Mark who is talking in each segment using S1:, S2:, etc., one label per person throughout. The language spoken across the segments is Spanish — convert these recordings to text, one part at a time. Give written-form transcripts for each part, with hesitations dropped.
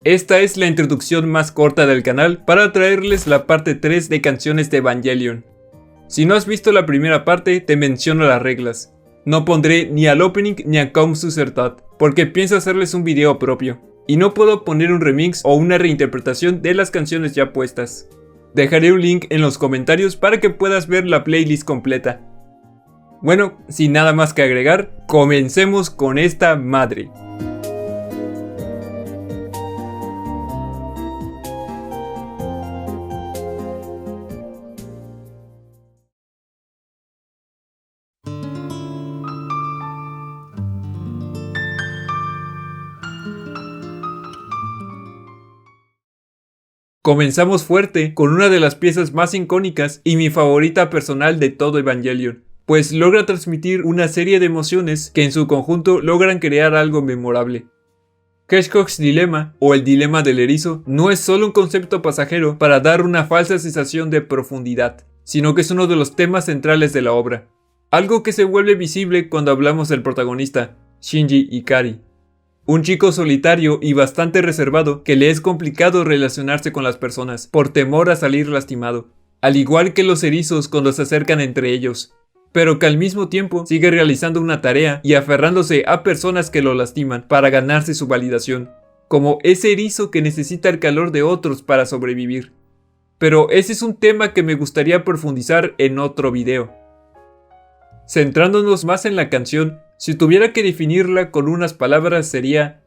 S1: Esta es la introducción más corta del canal para traerles la parte 3 de canciones de Evangelion. Si no has visto la primera parte, te menciono las reglas. No pondré ni al opening ni a Comme Sucertat, porque pienso hacerles un video propio, y no puedo poner un remix o una reinterpretación de las canciones ya puestas. Dejaré un link en los comentarios para que puedas ver la playlist completa. Bueno, sin nada más que agregar, comencemos con esta madre. Comenzamos fuerte con una de las piezas más icónicas y mi favorita personal de todo Evangelion, pues logra transmitir una serie de emociones que en su conjunto logran crear algo memorable. Hedgehog's Dilemma, o el dilema del erizo, no es solo un concepto pasajero para dar una falsa sensación de profundidad, sino que es uno de los temas centrales de la obra, algo que se vuelve visible cuando hablamos del protagonista, Shinji Ikari. Un chico solitario y bastante reservado que le es complicado relacionarse con las personas por temor a salir lastimado, al igual que los erizos cuando se acercan entre ellos, pero que al mismo tiempo sigue realizando una tarea y aferrándose a personas que lo lastiman para ganarse su validación, como ese erizo que necesita el calor de otros para sobrevivir. Pero ese es un tema que me gustaría profundizar en otro video. Centrándonos más en la canción, si tuviera que definirla con unas palabras sería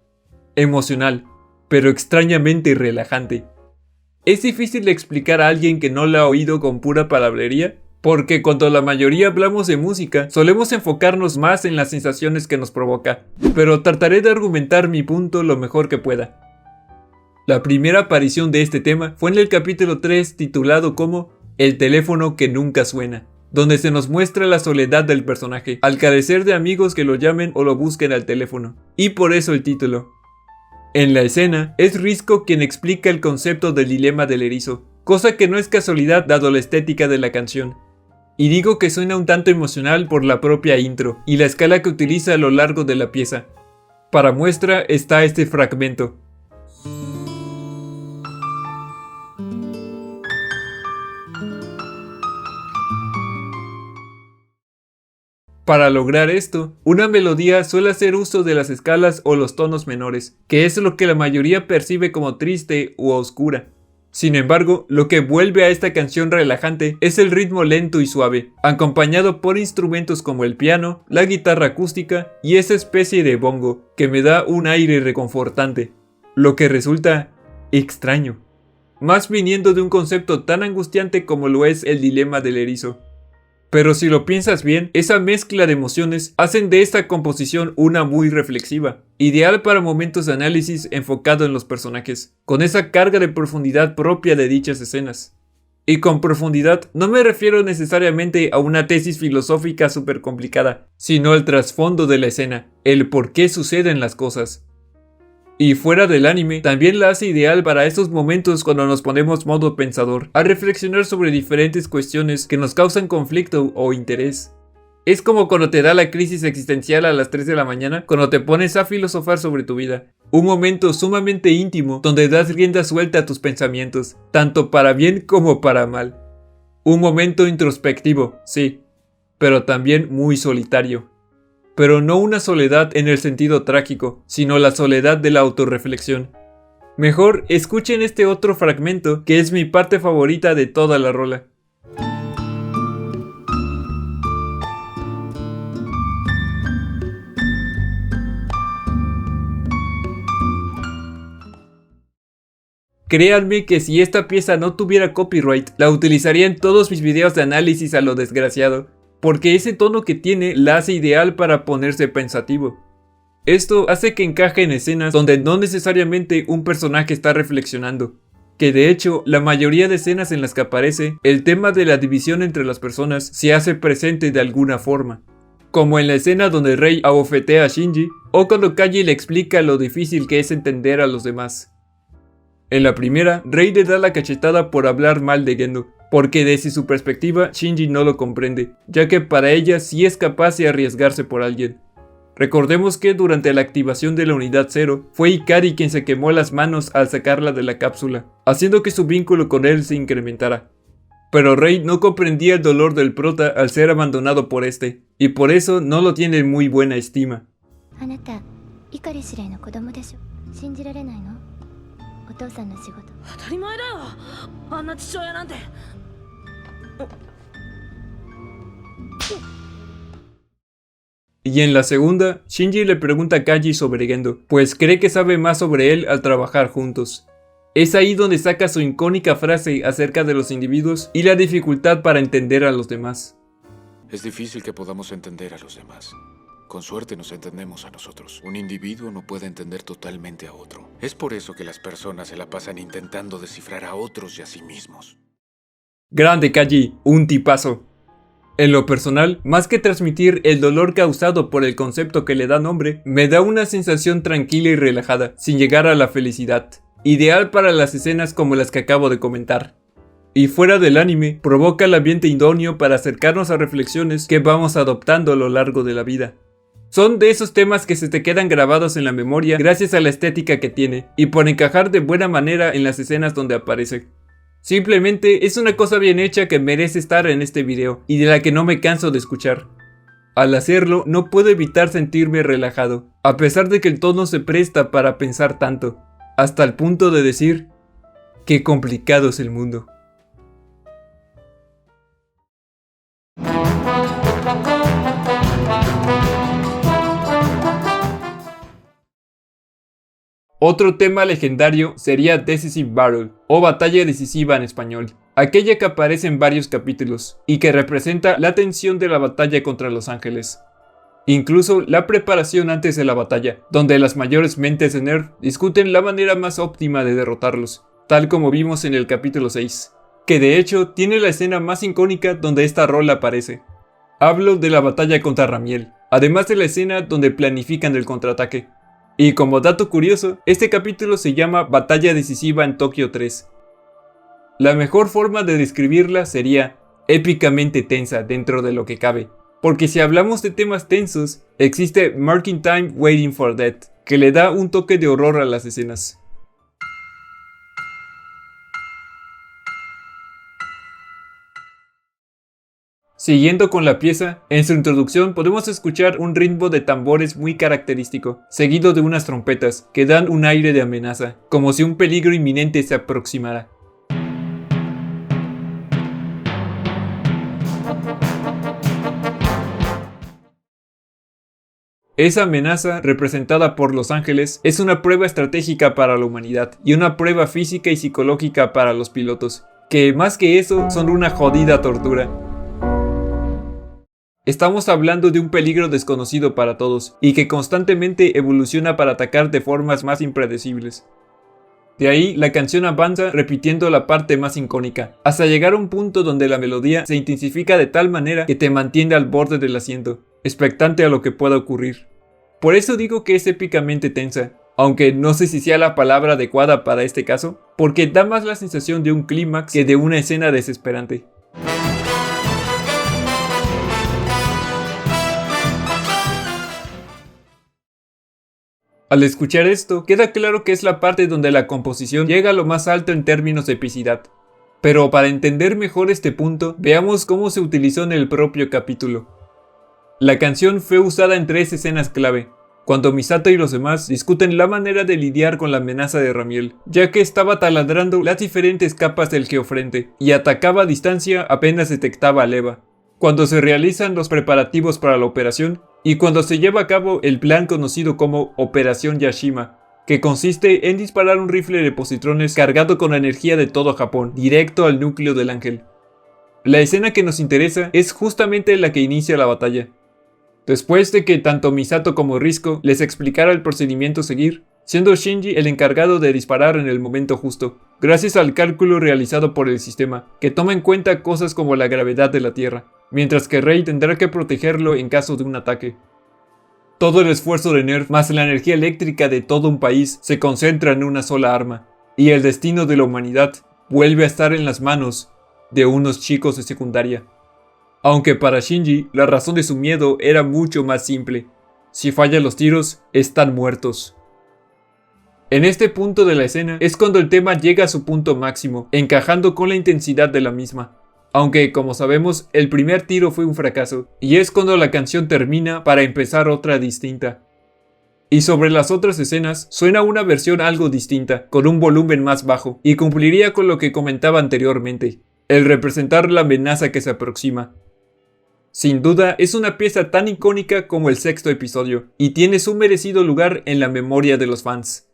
S1: emocional, pero extrañamente relajante. Es difícil de explicar a alguien que no la ha oído con pura palabrería, porque cuando la mayoría hablamos de música, solemos enfocarnos más en las sensaciones que nos provoca, pero trataré de argumentar mi punto lo mejor que pueda. La primera aparición de este tema fue en el capítulo 3 titulado como El teléfono que nunca suena, donde se nos muestra la soledad del personaje, al carecer de amigos que lo llamen o lo busquen al teléfono, y por eso el título. En la escena, es Risco quien explica el concepto del dilema del erizo, cosa que no es casualidad dado la estética de la canción. Y digo que suena un tanto emocional por la propia intro, y la escala que utiliza a lo largo de la pieza. Para muestra está este fragmento. Para lograr esto, una melodía suele hacer uso de las escalas o los tonos menores, que es lo que la mayoría percibe como triste u oscura. Sin embargo, lo que vuelve a esta canción relajante es el ritmo lento y suave, acompañado por instrumentos como el piano, la guitarra acústica y esa especie de bongo, que me da un aire reconfortante, lo que resulta extraño, más viniendo de un concepto tan angustiante como lo es el dilema del erizo. Pero si lo piensas bien, esa mezcla de emociones hacen de esta composición una muy reflexiva, ideal para momentos de análisis enfocado en los personajes, con esa carga de profundidad propia de dichas escenas. Y con profundidad no me refiero necesariamente a una tesis filosófica súper complicada, sino al trasfondo de la escena, el por qué suceden las cosas. Y fuera del anime, también la hace ideal para estos momentos cuando nos ponemos modo pensador, a reflexionar sobre diferentes cuestiones que nos causan conflicto o interés. Es como cuando te da la crisis existencial a las 3 de la mañana, cuando te pones a filosofar sobre tu vida. Un momento sumamente íntimo donde das rienda suelta a tus pensamientos, tanto para bien como para mal. Un momento introspectivo, sí, pero también muy solitario. Pero no una soledad en el sentido trágico, sino la soledad de la autorreflexión. Mejor escuchen este otro fragmento que es mi parte favorita de toda la rola. Créanme que si esta pieza no tuviera copyright, la utilizaría en todos mis videos de análisis a lo desgraciado, porque ese tono que tiene la hace ideal para ponerse pensativo. Esto hace que encaje en escenas donde no necesariamente un personaje está reflexionando, que de hecho la mayoría de escenas en las que aparece, el tema de la división entre las personas se hace presente de alguna forma, como en la escena donde Rei abofetea a Shinji, o cuando Kaji le explica lo difícil que es entender a los demás. En la primera, Rei le da la cachetada por hablar mal de Gendo, porque desde su perspectiva Shinji no lo comprende, ya que para ella sí es capaz de arriesgarse por alguien. Recordemos que durante la activación de la Unidad 0, fue Ikari quien se quemó las manos al sacarla de la cápsula, haciendo que su vínculo con él se incrementara. Pero Rei no comprendía el dolor del prota al ser abandonado por este, y por eso no lo tiene en muy buena estima. Y en la segunda, Shinji le pregunta a Kaji sobre Gendo, pues cree que sabe más sobre él al trabajar juntos. Es ahí donde saca su icónica frase acerca de los individuos y la dificultad para entender a los demás.
S2: Es difícil que podamos entender a los demás. Con suerte nos entendemos a nosotros. Un individuo no puede entender totalmente a otro. Es por eso que las personas se la pasan intentando descifrar a otros y a sí mismos.
S1: Grande Kaji, un tipazo. En lo personal, más que transmitir el dolor causado por el concepto que le da nombre, me da una sensación tranquila y relajada, sin llegar a la felicidad. Ideal para las escenas como las que acabo de comentar. Y fuera del anime, provoca el ambiente idóneo para acercarnos a reflexiones que vamos adoptando a lo largo de la vida. Son de esos temas que se te quedan grabados en la memoria gracias a la estética que tiene, y por encajar de buena manera en las escenas donde aparece. Simplemente es una cosa bien hecha que merece estar en este video, y de la que no me canso de escuchar. Al hacerlo, no puedo evitar sentirme relajado, a pesar de que el tono se presta para pensar tanto, hasta el punto de decir, qué complicado es el mundo. Otro tema legendario sería Decisive Battle, o Batalla Decisiva en español, aquella que aparece en varios capítulos, y que representa la tensión de la batalla contra los ángeles. Incluso la preparación antes de la batalla, donde las mayores mentes de NERV discuten la manera más óptima de derrotarlos, tal como vimos en el capítulo 6, que de hecho tiene la escena más icónica donde esta rol aparece. Hablo de la batalla contra Ramiel, además de la escena donde planifican el contraataque. Y como dato curioso, este capítulo se llama Batalla Decisiva en Tokio 3. La mejor forma de describirla sería épicamente tensa dentro de lo que cabe, porque si hablamos de temas tensos, existe Marking Time Waiting for Death, que le da un toque de horror a las escenas. Siguiendo con la pieza, en su introducción podemos escuchar un ritmo de tambores muy característico, seguido de unas trompetas que dan un aire de amenaza, como si un peligro inminente se aproximara. Esa amenaza, representada por los ángeles, es una prueba estratégica para la humanidad y una prueba física y psicológica para los pilotos, que más que eso son una jodida tortura. Estamos hablando de un peligro desconocido para todos, y que constantemente evoluciona para atacar de formas más impredecibles. De ahí la canción avanza repitiendo la parte más icónica, hasta llegar a un punto donde la melodía se intensifica de tal manera que te mantiene al borde del asiento, expectante a lo que pueda ocurrir. Por eso digo que es épicamente tensa, aunque no sé si sea la palabra adecuada para este caso, porque da más la sensación de un clímax que de una escena desesperante. Al escuchar esto, queda claro que es la parte donde la composición llega a lo más alto en términos de epicidad. Pero para entender mejor este punto, veamos cómo se utilizó en el propio capítulo. La canción fue usada en 3 escenas clave, cuando Misato y los demás discuten la manera de lidiar con la amenaza de Ramiel, ya que estaba taladrando las diferentes capas del geofrente, y atacaba a distancia apenas detectaba a Leva. Cuando se realizan los preparativos para la operación, y cuando se lleva a cabo el plan conocido como Operación Yashima, que consiste en disparar un rifle de positrones cargado con la energía de todo Japón, directo al núcleo del ángel. La escena que nos interesa es justamente la que inicia la batalla. Después de que tanto Misato como Risco les explicara el procedimiento a seguir, siendo Shinji el encargado de disparar en el momento justo, gracias al cálculo realizado por el sistema, que toma en cuenta cosas como la gravedad de la Tierra, mientras que Rei tendrá que protegerlo en caso de un ataque. Todo el esfuerzo de NERV más la energía eléctrica de todo un país se concentra en una sola arma, y el destino de la humanidad vuelve a estar en las manos de unos chicos de secundaria. Aunque para Shinji la razón de su miedo era mucho más simple. Si fallan los tiros, están muertos. En este punto de la escena es cuando el tema llega a su punto máximo, encajando con la intensidad de la misma. Aunque, como sabemos, el primer tiro fue un fracaso, y es cuando la canción termina para empezar otra distinta. Y sobre las otras escenas, suena una versión algo distinta, con un volumen más bajo, y cumpliría con lo que comentaba anteriormente, el representar la amenaza que se aproxima. Sin duda, es una pieza tan icónica como el sexto episodio, y tiene su merecido lugar en la memoria de los fans.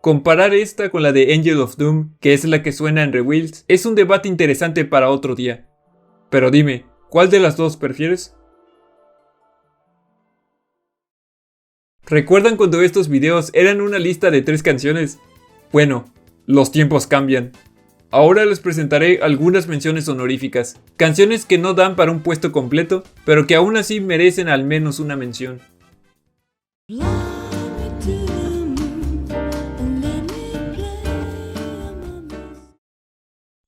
S1: Comparar esta con la de Angel of Doom, que es la que suena en Revealed, es un debate interesante para otro día. Pero dime, ¿cuál de las dos prefieres? ¿Recuerdan cuando estos videos eran una lista de 3 canciones? Bueno, los tiempos cambian. Ahora les presentaré algunas menciones honoríficas, canciones que no dan para un puesto completo, pero que aún así merecen al menos una mención.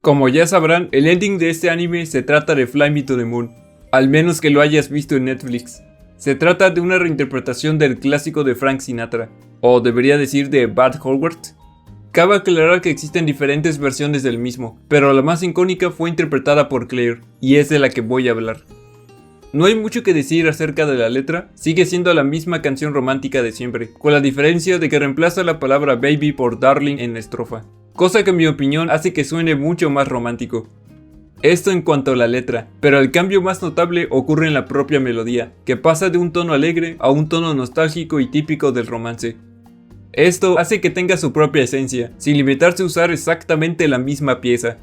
S1: Como ya sabrán, el ending de este anime se trata de Fly Me to the Moon, al menos que lo hayas visto en Netflix. Se trata de una reinterpretación del clásico de Frank Sinatra, o debería decir de Bud Howard. Cabe aclarar que existen diferentes versiones del mismo, pero la más icónica fue interpretada por Claire, y es de la que voy a hablar. No hay mucho que decir acerca de la letra, sigue siendo la misma canción romántica de siempre, con la diferencia de que reemplaza la palabra baby por darling en la estrofa, cosa que en mi opinión hace que suene mucho más romántico. Esto en cuanto a la letra, pero el cambio más notable ocurre en la propia melodía, que pasa de un tono alegre a un tono nostálgico y típico del romance. Esto hace que tenga su propia esencia, sin limitarse a usar exactamente la misma pieza.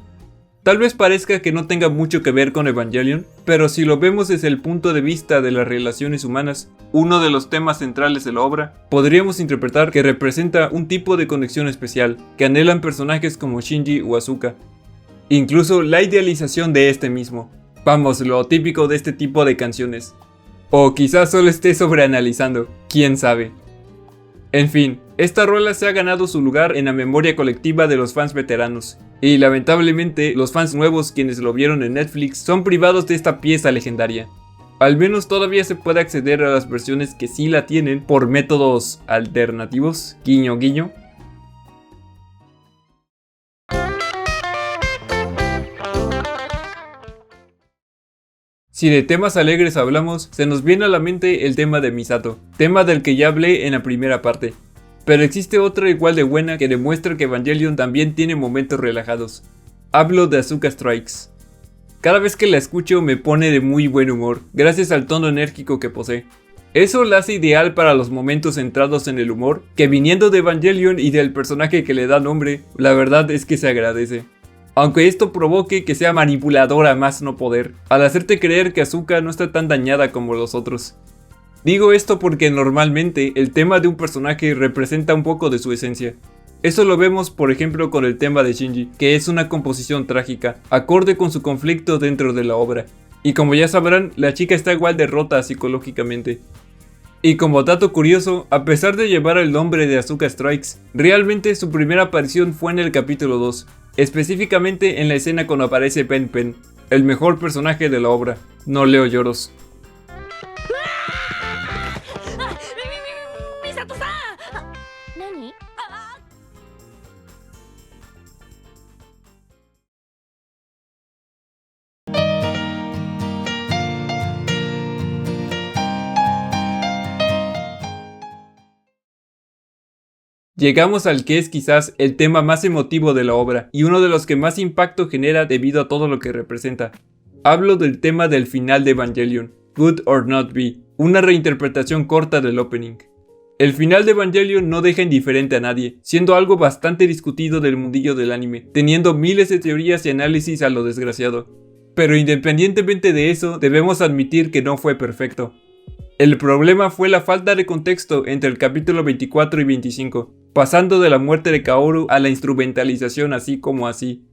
S1: Tal vez parezca que no tenga mucho que ver con Evangelion, pero si lo vemos desde el punto de vista de las relaciones humanas, uno de los temas centrales de la obra, podríamos interpretar que representa un tipo de conexión especial, que anhelan personajes como Shinji o Asuka. Incluso la idealización de este mismo. Vamos, lo típico de este tipo de canciones. O quizás solo esté sobreanalizando, quién sabe. En fin, esta rola se ha ganado su lugar en la memoria colectiva de los fans veteranos. Y lamentablemente, los fans nuevos quienes lo vieron en Netflix son privados de esta pieza legendaria. Al menos todavía se puede acceder a las versiones que sí la tienen por métodos alternativos, guiño guiño. Si de temas alegres hablamos, se nos viene a la mente el tema de Misato, tema del que ya hablé en la primera parte. Pero existe otra igual de buena que demuestra que Evangelion también tiene momentos relajados. Hablo de Asuka Strikes. Cada vez que la escucho me pone de muy buen humor, gracias al tono enérgico que posee. Eso la hace ideal para los momentos centrados en el humor, que viniendo de Evangelion y del personaje que le da nombre, la verdad es que se agradece. Aunque esto provoque que sea manipuladora más no poder, al hacerte creer que Asuka no está tan dañada como los otros. Digo esto porque normalmente el tema de un personaje representa un poco de su esencia. Eso lo vemos por ejemplo con el tema de Shinji, que es una composición trágica, acorde con su conflicto dentro de la obra. Y como ya sabrán, la chica está igual de rota psicológicamente. Y como dato curioso, a pesar de llevar el nombre de Asuka Strikes, realmente su primera aparición fue en el capítulo 2, específicamente en la escena cuando aparece Pen Pen, el mejor personaje de la obra. No leo lloros. Llegamos al que es quizás el tema más emotivo de la obra y uno de los que más impacto genera debido a todo lo que representa. Hablo del tema del final de Evangelion, Good or Not Be, una reinterpretación corta del opening. El final de Evangelion no deja indiferente a nadie, siendo algo bastante discutido del mundillo del anime, teniendo miles de teorías y análisis a lo desgraciado. Pero independientemente de eso, debemos admitir que no fue perfecto. El problema fue la falta de contexto entre el capítulo 24 y 25, pasando de la muerte de Kaoru a la instrumentalización así como así.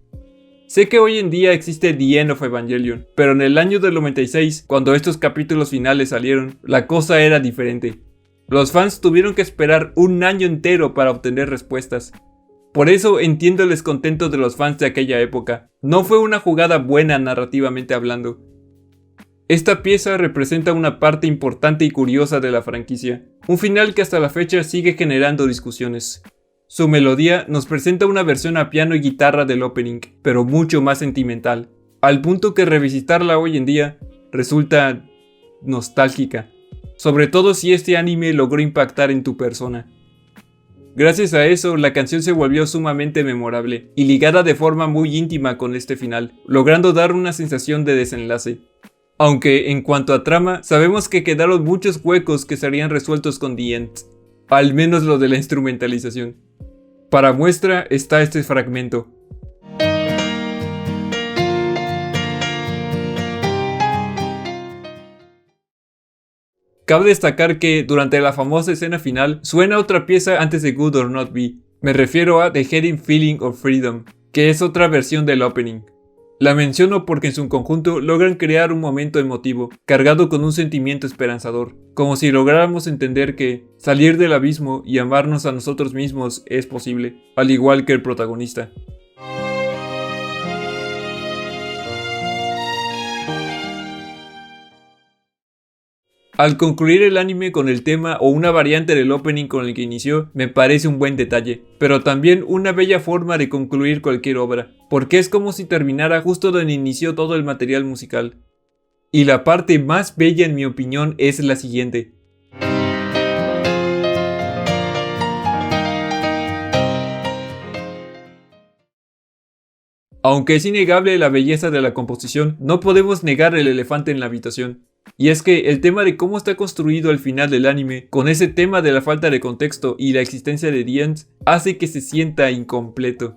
S1: Sé que hoy en día existe The End of Evangelion, pero en el año del 96, cuando estos capítulos finales salieron, la cosa era diferente. Los fans tuvieron que esperar un año entero para obtener respuestas. Por eso entiendo el descontento de los fans de aquella época. No fue una jugada buena narrativamente hablando. Esta pieza representa una parte importante y curiosa de la franquicia, un final que hasta la fecha sigue generando discusiones. Su melodía nos presenta una versión a piano y guitarra del opening, pero mucho más sentimental, al punto que revisitarla hoy en día resulta nostálgica, sobre todo si este anime logró impactar en tu persona. Gracias a eso, la canción se volvió sumamente memorable y ligada de forma muy íntima con este final, logrando dar una sensación de desenlace. Aunque en cuanto a trama, sabemos que quedaron muchos huecos que serían resueltos con The End, al menos lo de la instrumentalización. Para muestra está este fragmento. Cabe destacar que durante la famosa escena final suena otra pieza antes de Good or Not Be. Me refiero a The Hidden Feeling of Freedom, que es otra versión del opening. La menciono porque en su conjunto logran crear un momento emotivo, cargado con un sentimiento esperanzador, como si lográramos entender que salir del abismo y amarnos a nosotros mismos es posible, al igual que el protagonista. Al concluir el anime con el tema o una variante del opening con el que inició, me parece un buen detalle, pero también una bella forma de concluir cualquier obra, porque es como si terminara justo donde inició todo el material musical. Y la parte más bella en mi opinión es la siguiente. Aunque es innegable la belleza de la composición, no podemos negar el elefante en la habitación. Y es que el tema de cómo está construido el final del anime, con ese tema de la falta de contexto y la existencia de The End, hace que se sienta incompleto.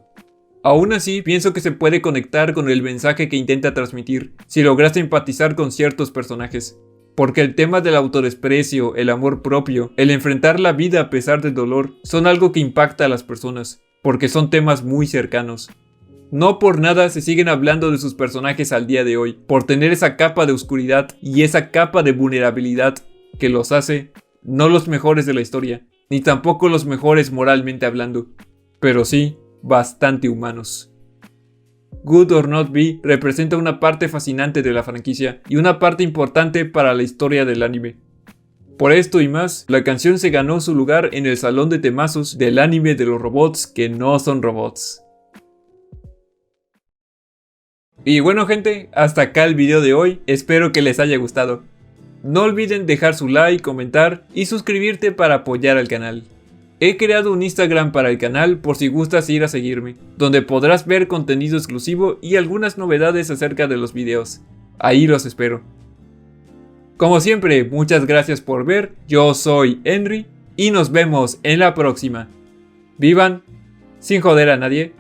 S1: Aún así, pienso que se puede conectar con el mensaje que intenta transmitir, si logras empatizar con ciertos personajes. Porque el tema del autodesprecio, el amor propio, el enfrentar la vida a pesar del dolor, son algo que impacta a las personas, porque son temas muy cercanos. No por nada se siguen hablando de sus personajes al día de hoy, por tener esa capa de oscuridad y esa capa de vulnerabilidad que los hace no los mejores de la historia, ni tampoco los mejores moralmente hablando, pero sí bastante humanos. Good or Not Be representa una parte fascinante de la franquicia y una parte importante para la historia del anime. Por esto y más, la canción se ganó su lugar en el salón de temazos del anime de los robots que no son robots. Y bueno gente, hasta acá el video de hoy, espero que les haya gustado. No olviden dejar su like, comentar y suscribirte para apoyar al canal. He creado un Instagram para el canal por si gustas ir a seguirme, donde podrás ver contenido exclusivo y algunas novedades acerca de los videos. Ahí los espero. Como siempre, muchas gracias por ver, yo soy Henry y nos vemos en la próxima. Vivan sin joder a nadie.